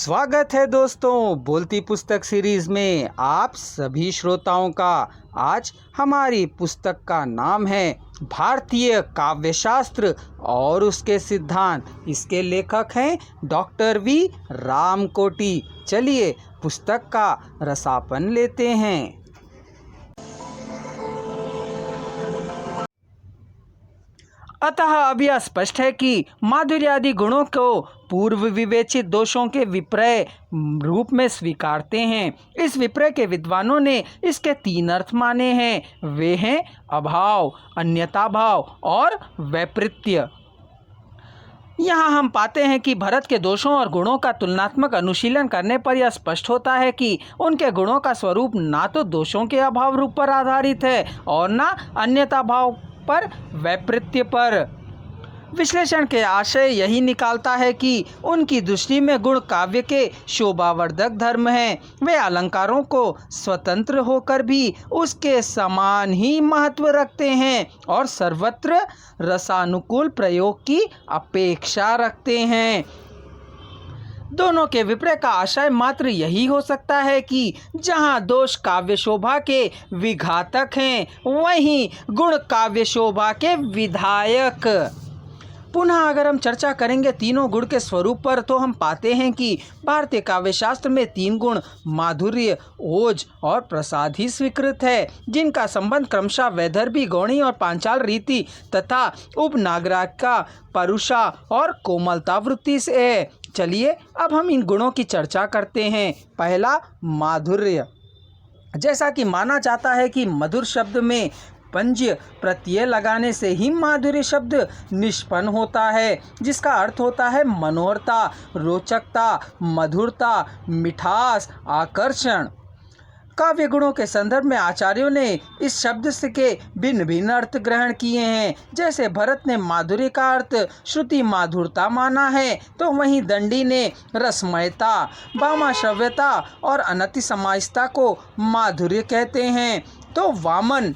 स्वागत है दोस्तों बोलती पुस्तक सीरीज में आप सभी श्रोताओं का। आज हमारी पुस्तक का नाम है भारतीय काव्यशास्त्र और उसके सिद्धांत। इसके लेखक हैं डॉक्टर वी रामकोटी। चलिए पुस्तक का रसापन लेते हैं। अतः अब यह स्पष्ट है कि माधुर्यादि गुणों को पूर्व विवेचित दोषों के विपर्य रूप में स्वीकारते हैं। इस विपर्य के विद्वानों ने इसके तीन अर्थ माने हैं। वे हैं अभाव, अन्यता भाव और वैपरीत्य। यहाँ हम पाते हैं कि भरत के दोषों और गुणों का तुलनात्मक अनुशीलन करने पर यह स्पष्ट होता है कि उनके गुणों का स्वरूप ना तो दोषों के अभाव रूप पर आधारित है और ना अन्यता भाव पर वैपरीत्य पर। विश्लेषण के आशय यही निकालता है कि उनकी दृष्टि में गुण काव्य के शोभावर्धक धर्म हैं। वे अलंकारों को स्वतंत्र होकर भी उसके समान ही महत्व रखते हैं और सर्वत्र रसानुकूल प्रयोग की अपेक्षा रखते हैं। दोनों के विपर्य का आशय मात्र यही हो सकता है कि जहाँ दोष काव्य शोभा के विघातक हैं वहीं गुण काव्य शोभा के विधायक। पुनः अगर हम चर्चा करेंगे तीनों गुण के स्वरूप पर तो हम पाते हैं कि भारतीय काव्यशास्त्र में तीन गुण माधुर्य, ओज और प्रसाद ही स्वीकृत है, जिनका संबंध क्रमशः वैदर्भी, गौणी और पांचाल रीति तथा उपनागरिका, परुषा और कोमलता वृत्ति से है। चलिए अब हम इन गुणों की चर्चा करते हैं। पहला, माधुर्य। जैसा कि माना जाता है कि मधुर शब्द में पंज्य प्रत्यय लगाने से ही माधुर्य शब्द निष्पन्न होता है, जिसका अर्थ होता है मनोहरता, रोचकता, मधुरता, मिठास, आकर्षण। काव्य गुणों के संदर्भ में आचार्यों ने इस शब्द से के भिन्न भिन्न अर्थ ग्रहण किए हैं। जैसे भरत ने माधुर्य का अर्थ श्रुति माधुरता माना है, तो वहीं दंडी ने रसमयता, भामा श्रव्यता और अनति समासता को माधुर्य कहते हैं। तो वामन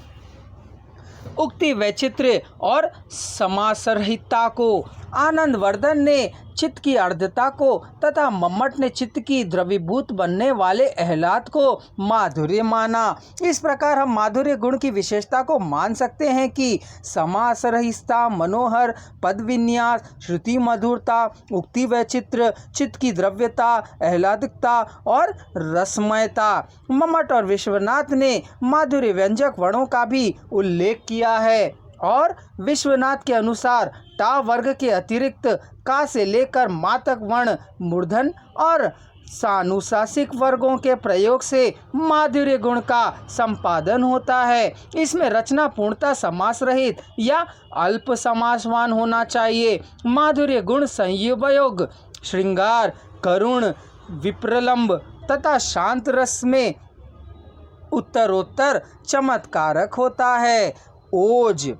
उक्ति वैचित्र्य और समासरहिता को, आनंदवर्धन ने चित्त की अर्धता को तथा मम्मट ने चित्त की द्रवीभूत बनने वाले आह्लाद को माधुर्य माना। इस प्रकार हम माधुर्य गुण की विशेषता को मान सकते हैं कि समासरहिता, मनोहर, पद विन्यास, श्रुति मधुरता, उक्ति वैचित्र्य, चित्त की द्रव्यता, आह्लादकता और रसमयता। मम्मट और विश्वनाथ ने माधुर्य व्यंजक वर्णों का भी उल्लेख किया है और विश्वनाथ के अनुसार टा वर्ग के अतिरिक्त का से लेकर मा तक वर्ण मूर्धन और सानुशासिक वर्गों के प्रयोग से माधुर्य गुण का संपादन होता है। इसमें रचना पूर्णतः समास रहित या अल्प समासवान होना चाहिए। माधुर्य गुण संयोग, श्रृंगार, करुण, विप्रलंब तथा शांत रस में उत्तरोत्तर चमत्कारक होता है। ओज,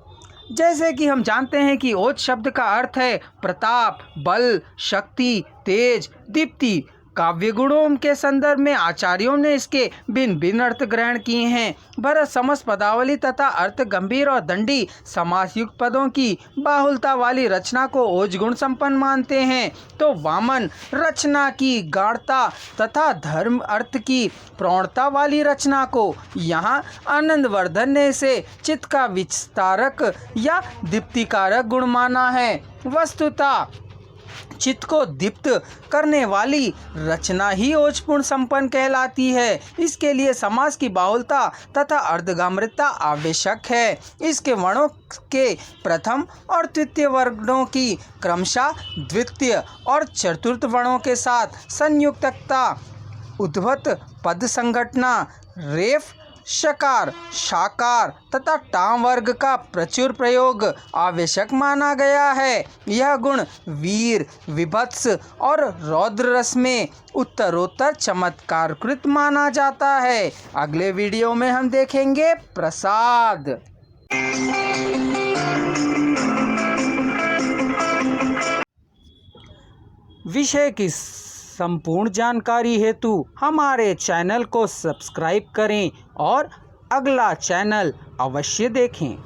जैसे कि हम जानते हैं कि ओज शब्द का अर्थ है प्रताप, बल, शक्ति, तेज, दीप्ति। काव्य गुणों के संदर्भ में आचार्यों ने इसके भिन्न भिन्न अर्थ ग्रहण किए हैं। भरत समस्त पदावली तथा अर्थ गंभीर और दंडी समासयुक्त पदों की बाहुलता वाली रचना को ओज गुण संपन्न मानते हैं। तो वामन रचना की गाढ़ता तथा धर्म अर्थ की प्रौढ़ता वाली रचना को यहाँ आनंदवर्धन ने इसे चित्त का विस्तारक या दीप्तिकारक गुण माना है। वस्तुतः चित्त को दीप्त करने वाली रचना ही ओजपूर्ण संपन्न कहलाती है। इसके लिए समास की बाहुलता तथा अर्धगाम्रता आवश्यक है। इसके वर्णों के प्रथम और तृतीय वर्णों की क्रमशः द्वितीय और चतुर्थ वर्णों के साथ संयुक्तता, उद्धृत पद संघटना, रेफ, शकार, शाकार तथा टाम वर्ग का प्रचुर प्रयोग आवश्यक माना गया है। यह गुण वीर, विभत्स और रौद्र रस में उत्तरोत्तर चमत्कारकृत माना जाता है। अगले वीडियो में हम देखेंगे प्रसाद। विषय की संपूर्ण जानकारी हेतु हमारे चैनल को सब्सक्राइब करें और अगला चैनल अवश्य देखें।